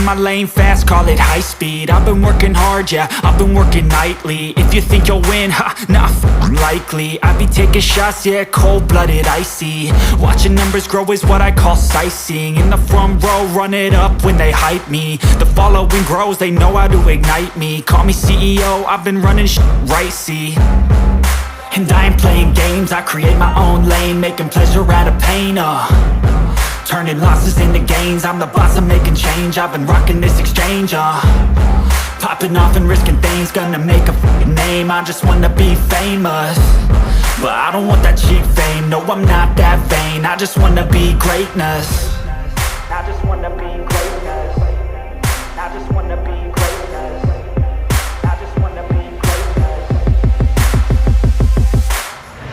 my lane fast, call it high speed. I've been working hard, yeah, I've been working nightly. If you think you'll win, ha, not likely. I be taking shots, yeah, cold-blooded, icy. Watching numbers grow is what I call sightseeing. In the front row, run it up when they hype me. The following grows, they know how to ignite me. Call me CEO, I've been running shit right, see. And I ain't playing games, I create my own lane, making pleasure out of pain, turning losses into gains. I'm the boss, I'm making change. I've been rocking this exchange, popping off and risking things. Gonna make a f***ing name. I just wanna be famous, but I don't want that cheap fame. No, I'm not that vain. I just wanna be greatness. I just wanna be greatness. I just wanna be greatness. I just wanna be greatness.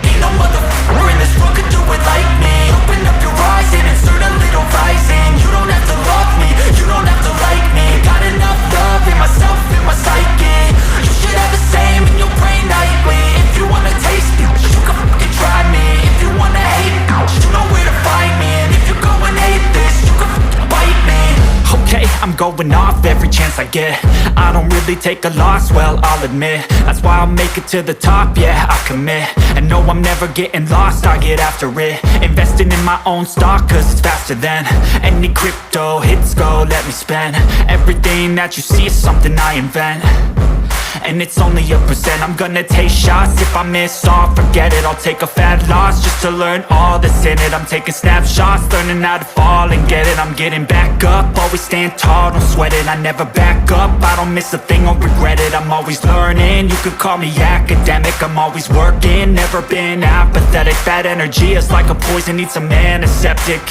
Ain't no motherfucker in this world could do it like me. Open up your eyes and insert a little rising. You don't have to love me, you don't have to like me. Got enough love in myself, in my psyche. You should have the same in your brain nightly. If you wanna taste it, you can fucking try me. If you wanna hate it, you know where to find me. And if you go and hate this, you can fucking bite me. Okay, I'm going off every chance I get. I don't really take a loss, well, I'll admit. That's why I'll make it to the top, yeah, I commit. And no, I'm never getting lost, I get after it. Investing in my own stock, cause it's faster than any crypto hits go, let me spend. Everything that you see is something I invent, and it's only a percent. I'm gonna take shots, if I miss all, forget it. I'll take a fat loss just to learn all that's in it. I'm taking snapshots, learning how to fall and get it. I'm getting back up, always stand tall, don't sweat it. I never back up, I don't miss a thing or regret it. I'm always learning, you could call me academic. I'm always working, never been apathetic. That energy is like a poison, needs a antiseptic.